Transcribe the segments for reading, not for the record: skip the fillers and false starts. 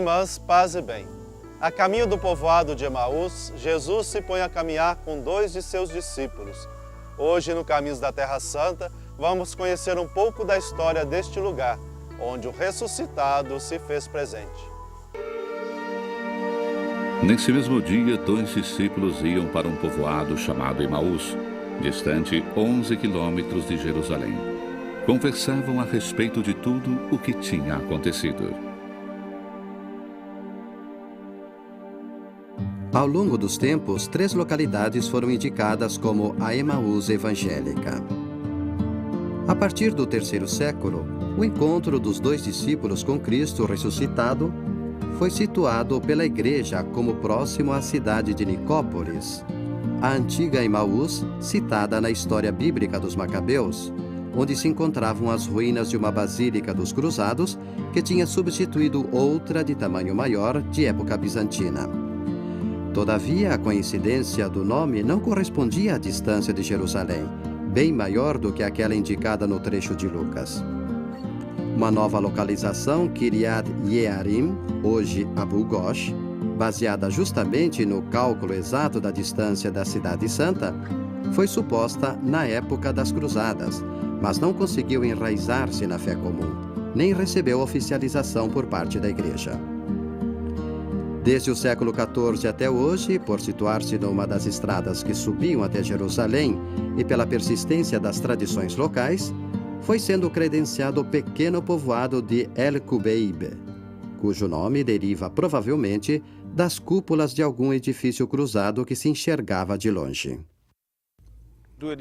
irmãs, paz e bem. A caminho do povoado de Emaús, Jesus se põe a caminhar com 2 de seus discípulos. Hoje, no Caminhos da Terra Santa, vamos conhecer um pouco da história deste lugar, onde o ressuscitado se fez presente. Nesse mesmo dia, 2 discípulos iam para um povoado chamado Emaús, distante 11 quilômetros de Jerusalém. Conversavam a respeito de tudo o que tinha acontecido. Ao longo dos tempos, 3 localidades foram indicadas como a Emaús evangélica. A partir do 3º século, o encontro dos 2 discípulos com Cristo ressuscitado foi situado pela Igreja como próximo à cidade de Nicópolis, a antiga Emaús, citada na história bíblica dos Macabeus, onde se encontravam as ruínas de uma basílica dos Cruzados, que tinha substituído outra de tamanho maior de época bizantina. Todavia, a coincidência do nome não correspondia à distância de Jerusalém, bem maior do que aquela indicada no trecho de Lucas. Uma nova localização, Kiryat Yearim, hoje Abu Ghosh, baseada justamente no cálculo exato da distância da Cidade Santa, foi suposta na época das Cruzadas, mas não conseguiu enraizar-se na fé comum, nem recebeu oficialização por parte da Igreja. Desde o século XIV até hoje, por situar-se numa das estradas que subiam até Jerusalém e pela persistência das tradições locais, foi sendo credenciado o pequeno povoado de El Kubeib, cujo nome deriva provavelmente das cúpulas de algum edifício cruzado que se enxergava de longe. 2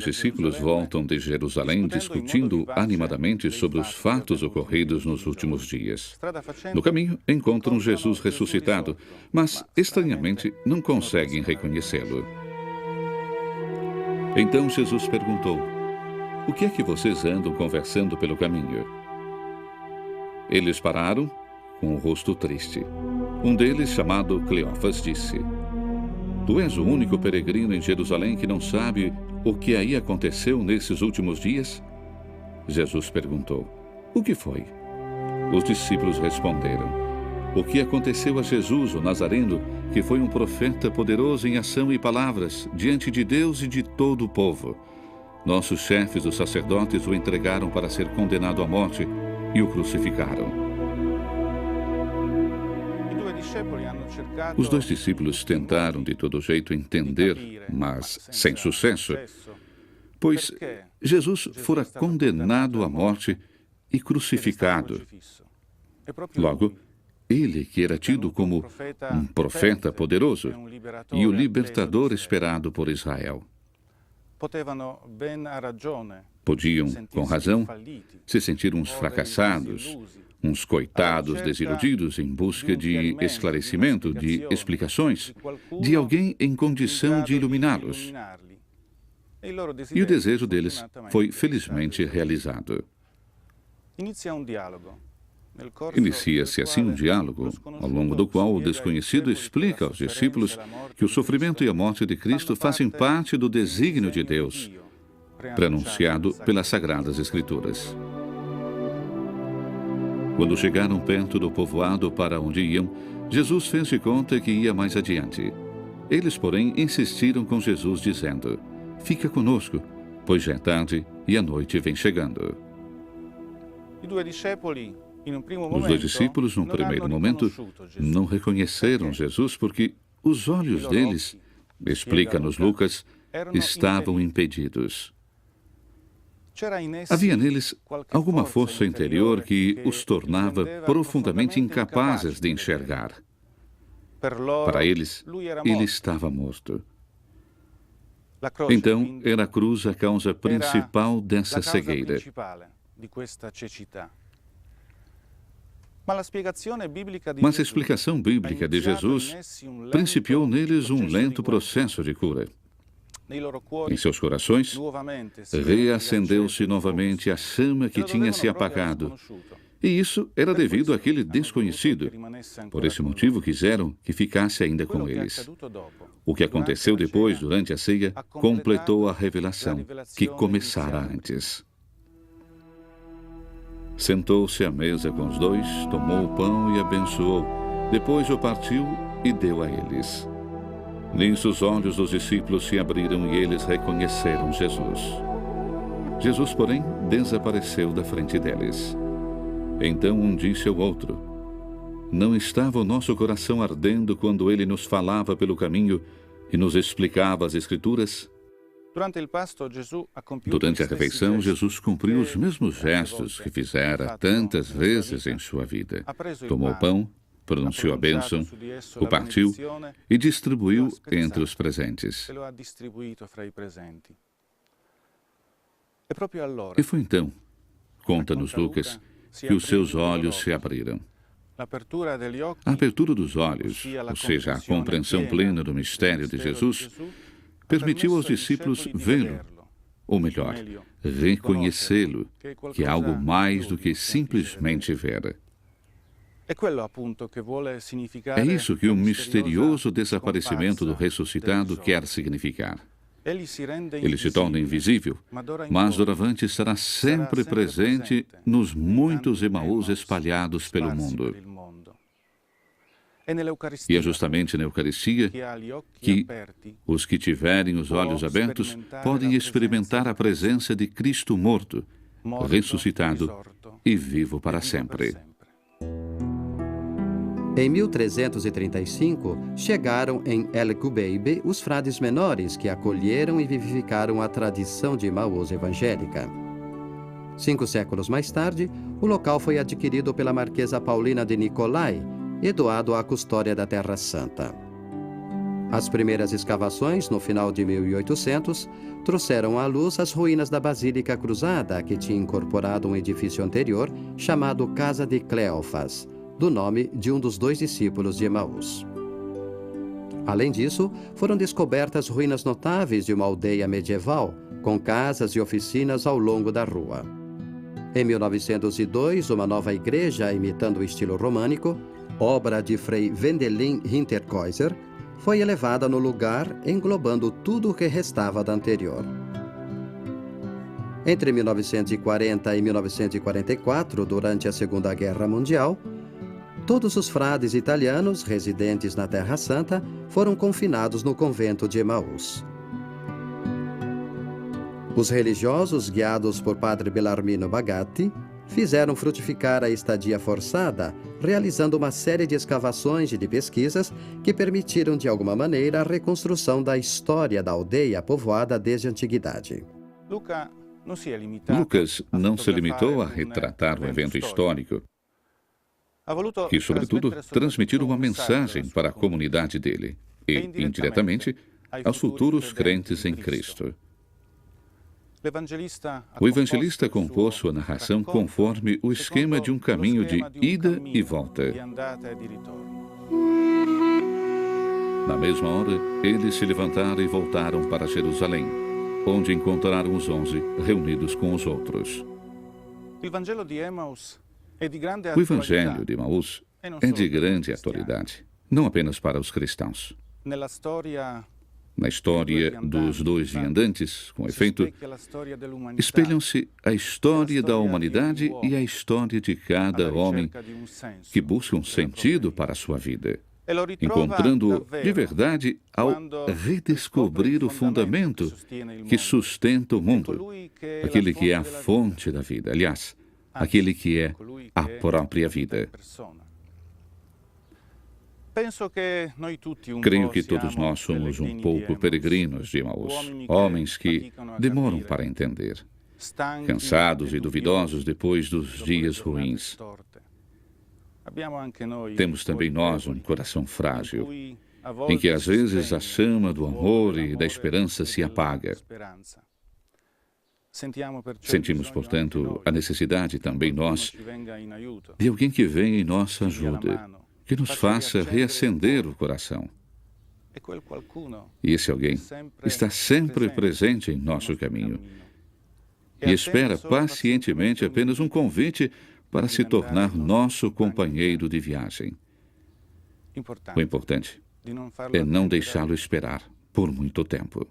discípulos voltam de Jerusalém discutindo animadamente sobre os fatos ocorridos nos últimos dias. No caminho, encontram Jesus ressuscitado, mas, estranhamente, não conseguem reconhecê-lo. Então Jesus perguntou: "O que é que vocês andam conversando pelo caminho?" Eles pararam, com o rosto triste. Um deles, chamado Cleófas, disse: "Tu és o único peregrino em Jerusalém que não sabe o que aí aconteceu nesses últimos dias?" Jesus perguntou: "O que foi?" Os discípulos responderam: "O que aconteceu a Jesus, o Nazareno, que foi um profeta poderoso em ação e palavras, diante de Deus e de todo o povo. Nossos chefes, os sacerdotes, o entregaram para ser condenado à morte e o crucificaram." Os 2 discípulos tentaram de todo jeito entender, mas sem sucesso, pois Jesus fora condenado à morte e crucificado. Logo, ele, que era tido como um profeta poderoso e o libertador esperado por Israel, podiam, com razão, se sentir uns fracassados, uns coitados desiludidos em busca de esclarecimento, de explicações, de alguém em condição de iluminá-los. E o desejo deles foi felizmente realizado. Inicia-se assim um diálogo, ao longo do qual o desconhecido explica aos discípulos que o sofrimento e a morte de Cristo fazem parte do desígnio de Deus, pronunciado pelas Sagradas Escrituras. Quando chegaram perto do povoado para onde iam, Jesus fez de conta que ia mais adiante. Eles, porém, insistiram com Jesus, dizendo: "Fica conosco, pois já é tarde e a noite vem chegando." Os 2 discípulos, num primeiro momento, não reconheceram Jesus porque os olhos deles, explica-nos Lucas, estavam impedidos. Havia neles alguma força interior que os tornava profundamente incapazes de enxergar. Para eles, ele estava morto. Então, era a cruz a causa principal dessa cegueira. Mas a explicação bíblica de Jesus principiou neles um lento processo de cura. Em seus corações, reacendeu-se novamente a chama que tinha se apagado. E isso era devido àquele desconhecido. Por esse motivo, quiseram que ficasse ainda com eles. O que aconteceu depois, durante a ceia, completou a revelação que começara antes. Sentou-se à mesa com os dois, tomou o pão e abençoou. Depois o partiu e deu a eles. Nisso os olhos dos discípulos se abriram e eles reconheceram Jesus. Jesus, porém, desapareceu da frente deles. Então um disse ao outro: Não estava o nosso coração ardendo quando ele nos falava pelo caminho e nos explicava as Escrituras? Durante a refeição, Jesus cumpriu os mesmos gestos que fizera tantas vezes em sua vida. Tomou o pão, pronunciou a bênção, o partiu e distribuiu entre os presentes. E foi então, conta-nos Lucas, que os seus olhos se abriram. A abertura dos olhos, ou seja, a compreensão plena do mistério de Jesus, permitiu aos discípulos vê-lo, ou melhor, reconhecê-lo, que é algo mais do que simplesmente ver. É isso que o misterioso desaparecimento do ressuscitado quer significar. Ele se torna invisível, mas doravante estará sempre presente nos muitos Emaús espalhados pelo mundo. E é justamente na Eucaristia que os que tiverem os olhos abertos podem experimentar a presença de Cristo morto, ressuscitado e vivo para sempre. Em 1335, chegaram em El Cubeibe os frades menores que acolheram e vivificaram a tradição de Emaús evangélica. 5 séculos mais tarde, o local foi adquirido pela Marquesa Paulina de Nicolai e doado à custódia da Terra Santa. As primeiras escavações, no final de 1800, trouxeram à luz as ruínas da Basílica Cruzada, que tinha incorporado um edifício anterior chamado Casa de Cleófas, do nome de um dos 2 discípulos de Emaús. Além disso, foram descobertas ruínas notáveis de uma aldeia medieval, com casas e oficinas ao longo da rua. Em 1902, uma nova igreja, imitando o estilo românico, obra de Frei Wendelin Hinterkäuser, foi elevada no lugar, englobando tudo o que restava da anterior. Entre 1940 e 1944, durante a Segunda Guerra Mundial, todos os frades italianos residentes na Terra Santa foram confinados no convento de Emaús. Os religiosos, guiados por padre Bellarmino Bagatti, fizeram frutificar a estadia forçada, realizando uma série de escavações e de pesquisas que permitiram, de alguma maneira, a reconstrução da história da aldeia povoada desde a antiguidade. Lucas não se limitou a retratar um evento histórico, e, sobretudo, transmitir uma mensagem para a comunidade dele e, indiretamente, aos futuros crentes em Cristo. O evangelista compôs sua narração conforme o esquema de um caminho de ida e volta. Na mesma hora, eles se levantaram e voltaram para Jerusalém, onde encontraram os 11 reunidos com os outros. O Evangelho de Emaús é de grande atualidade, não apenas para os cristãos. Na história dos 2 viandantes, com efeito, espelham-se a história da humanidade e a história de cada homem que busca um sentido para a sua vida, encontrando-o de verdade ao redescobrir o fundamento que sustenta o mundo, aquele que é a fonte da vida, aliás, aquele que é a própria vida. Creio que todos nós somos um pouco peregrinos de Emaús, homens que demoram para entender, cansados e duvidosos depois dos dias ruins. Temos também nós um coração frágil, em que às vezes a chama do amor e da esperança se apaga. Sentimos, portanto, a necessidade também nós de alguém que venha em nossa ajuda, que nos faça reacender o coração. E esse alguém está sempre presente em nosso caminho e espera pacientemente apenas um convite para se tornar nosso companheiro de viagem. O importante é não deixá-lo esperar por muito tempo.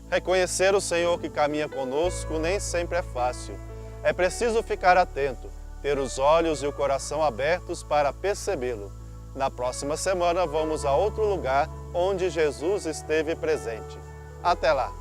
Reconhecer o Senhor que caminha conosco nem sempre é fácil. É preciso ficar atento, ter os olhos e o coração abertos para percebê-lo. Na próxima semana vamos a outro lugar onde Jesus esteve presente. Até lá!